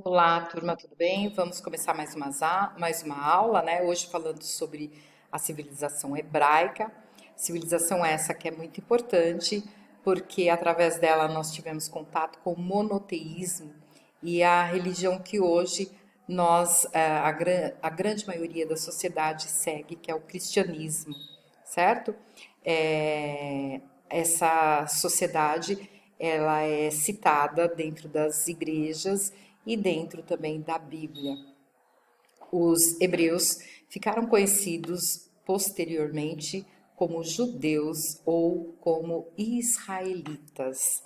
Olá, turma, tudo bem? Vamos começar mais uma aula, né? Hoje falando sobre a civilização hebraica. Civilização essa que é muito importante, porque através dela nós tivemos contato com o monoteísmo e a religião que hoje a grande maioria da sociedade segue, que é o cristianismo, certo? É, essa sociedade ela é citada dentro das igrejas e dentro também da Bíblia. Os hebreus ficaram conhecidos posteriormente como judeus ou como israelitas,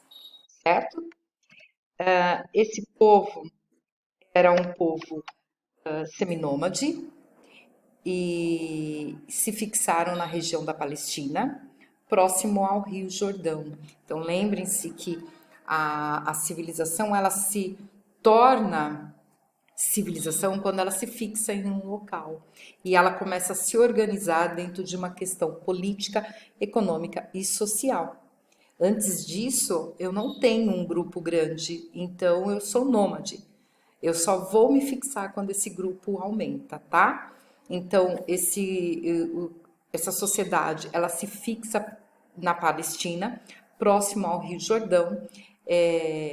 certo? Esse povo era um povo seminômade e se fixaram na região da Palestina, próximo ao Rio Jordão. Então lembrem-se que a civilização ela se torna civilização quando ela se fixa em um local e ela começa a se organizar dentro de uma questão política, econômica e social. Antes disso, eu não tenho um grupo grande, então eu sou nômade. Eu só vou me fixar quando esse grupo aumenta, tá? Então, essa sociedade, ela se fixa na Palestina, próximo ao Rio Jordão.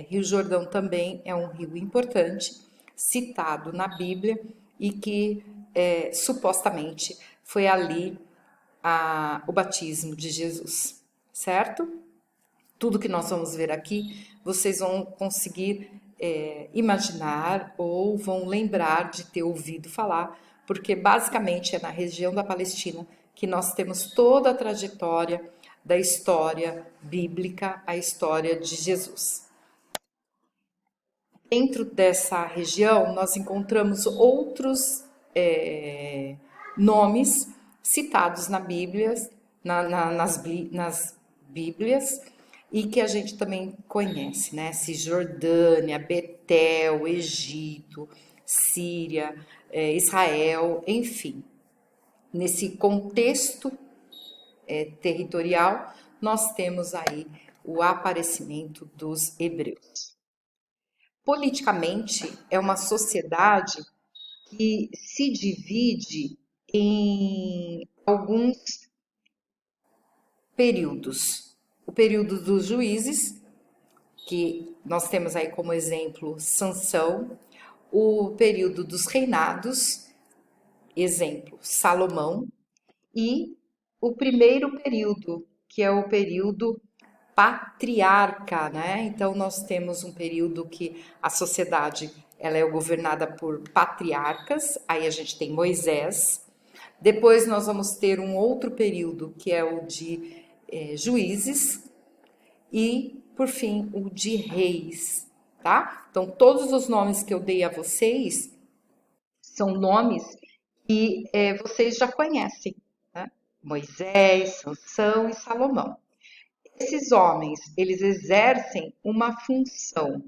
Rio Jordão também é um rio importante, citado na Bíblia e que supostamente foi ali o batismo de Jesus, certo? Tudo que nós vamos ver aqui, vocês vão conseguir imaginar ou vão lembrar de ter ouvido falar, porque basicamente é na região da Palestina que nós temos toda a trajetória da história bíblica, a história de Jesus. Dentro dessa região, nós encontramos outros nomes citados na Bíblia, nas Bíblias, e que a gente também conhece, né? Cisjordânia, Betel, Egito, Síria, Israel, enfim. Nesse contexto territorial, nós temos aí o aparecimento dos hebreus. Politicamente, é uma sociedade que se divide em alguns períodos. O período dos juízes, que nós temos aí como exemplo Sansão, o período dos reinados, exemplo Salomão, e o primeiro período, que é o período patriarca, né? Então nós temos um período que a sociedade ela é governada por patriarcas, aí a gente tem Moisés. Depois nós vamos ter um outro período que é o de juízes e, por fim, o de reis, tá? Então todos os nomes que eu dei a vocês são nomes que vocês já conhecem, né? Moisés, Sansão e Salomão. Esses homens, eles exercem uma função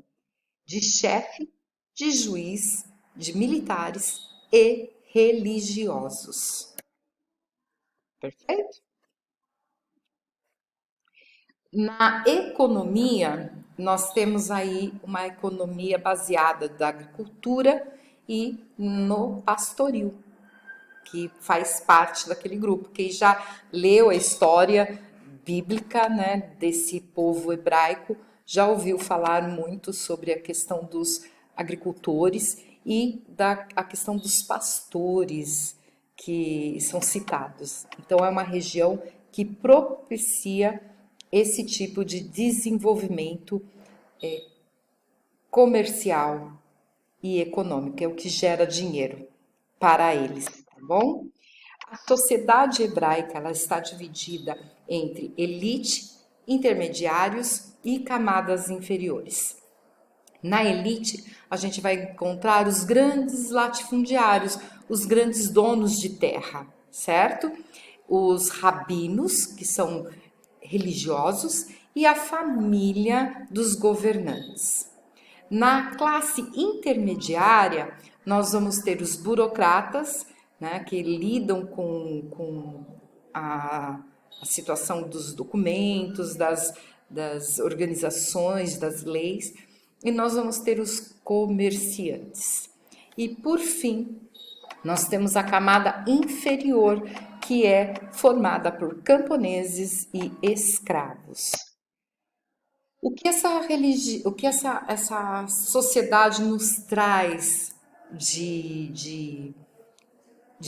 de chefe, de juiz, de militares e religiosos. Perfeito? Na economia, nós temos aí uma economia baseada da agricultura e no pastoril, que faz parte daquele grupo. Quem já leu a história bíblica, né, desse povo hebraico, já ouviu falar muito sobre a questão dos agricultores e a questão dos pastores que são citados. Então, é uma região que propicia esse tipo de desenvolvimento comercial e econômico, é o que gera dinheiro para eles, tá bom? A sociedade hebraica ela está dividida entre elite, intermediários e camadas inferiores. Na elite, a gente vai encontrar os grandes latifundiários, os grandes donos de terra, certo? Os rabinos, que são religiosos, e a família dos governantes. Na classe intermediária, nós vamos ter os burocratas, né, que lidam com a situação dos documentos, das organizações, das leis. e nós vamos ter os comerciantes. E por fim, nós temos a camada inferior, que é formada por camponeses e escravos. O que essa sociedade nos traz de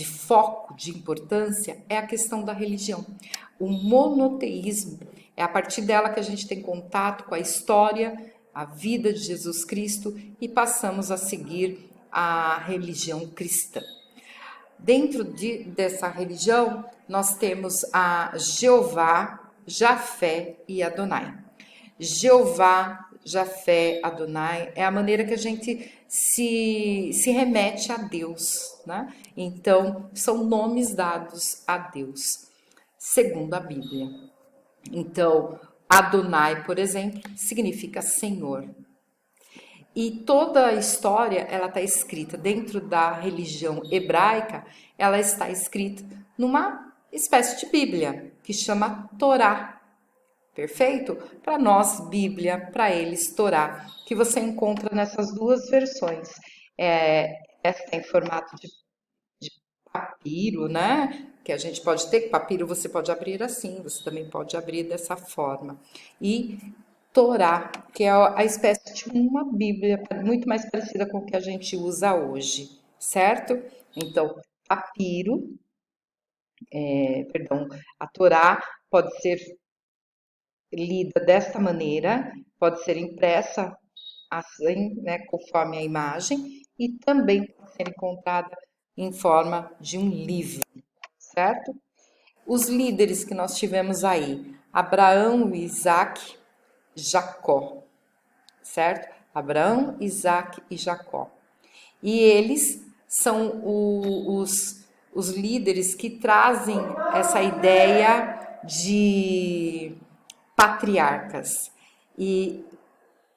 foco, de importância, é a questão da religião. O monoteísmo é a partir dela que a gente tem contato com a história, a vida de Jesus Cristo e passamos a seguir a religião cristã. Dentro dessa religião, nós temos a Jeová, Jafé e Adonai. Jeová, Jafé, Adonai é a maneira que a gente se remete a Deus, né? Então, são nomes dados a Deus, segundo a Bíblia. Então, Adonai, por exemplo, significa Senhor. E toda a história, ela está escrita dentro da religião hebraica, ela está escrita numa espécie de Bíblia, que chama Torá. Perfeito? Para nós, Bíblia, para eles, Torá, que você encontra nessas duas versões. Essa tem formato de papiro, né? Que a gente pode ter, papiro você pode abrir assim, você também pode abrir dessa forma. E Torá, que é a espécie de uma Bíblia, muito mais parecida com o que a gente usa hoje, certo? Então, papiro, a Torá pode ser lida desta maneira, pode ser impressa assim, né, conforme a imagem, e também pode ser encontrada em forma de um livro, certo? Os líderes que nós tivemos aí, Abraão, Isaac, Jacó, certo? Abraão, Isaac e Jacó. E eles são os líderes que trazem essa ideia de patriarcas. E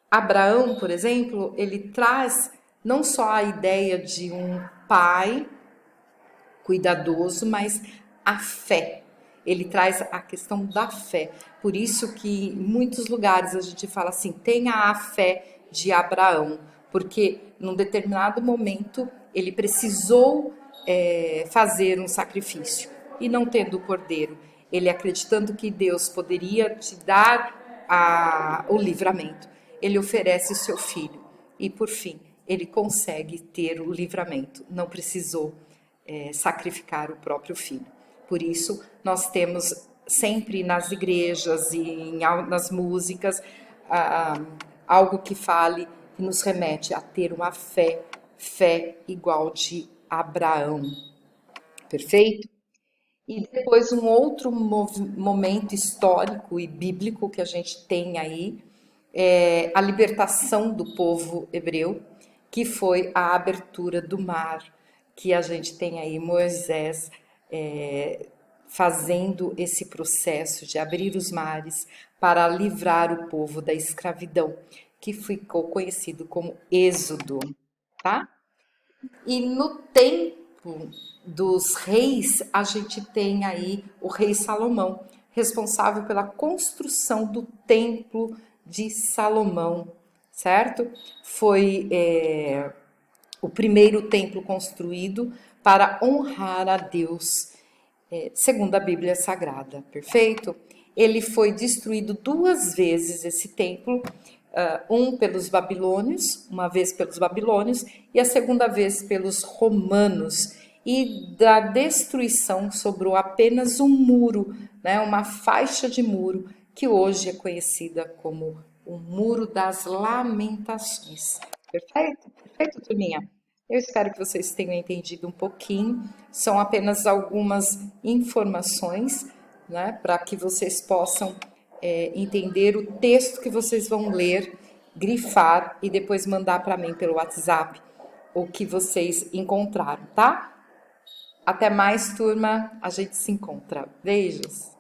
Abraão, por exemplo, ele traz não só a ideia de um pai cuidadoso, mas a fé. Ele traz a questão da fé. Por isso que em muitos lugares a gente fala assim, tenha a fé de Abraão, porque num determinado momento ele precisou fazer um sacrifício e não tendo o cordeiro, ele acreditando que Deus poderia te dar o livramento, ele oferece o seu filho e por fim ele consegue ter o livramento, não precisou sacrificar o próprio filho. Por isso nós temos sempre nas igrejas e nas músicas algo que fale, que nos remete a ter uma fé igual de Abraão. Perfeito? E depois um outro momento histórico e bíblico que a gente tem aí é a libertação do povo hebreu, que foi a abertura do mar, que a gente tem aí Moisés fazendo esse processo de abrir os mares para livrar o povo da escravidão, que ficou conhecido como Êxodo, tá? E no tempo dos reis, a gente tem aí o rei Salomão, responsável pela construção do templo de Salomão, certo? Foi o primeiro templo construído para honrar a Deus, segundo a Bíblia Sagrada, perfeito? Ele foi destruído 2 vezes, esse templo, pelos babilônios, uma vez pelos babilônios, e a segunda vez pelos romanos, e da destruição sobrou apenas um muro, né, uma faixa de muro, que hoje é conhecida como o Muro das Lamentações. Perfeito? Perfeito, turminha? Eu espero que vocês tenham entendido um pouquinho. São apenas algumas informações, né, para que vocês possam entender o texto que vocês vão ler, grifar e depois mandar para mim pelo WhatsApp o que vocês encontraram, tá? Até mais, turma. A gente se encontra. Beijos!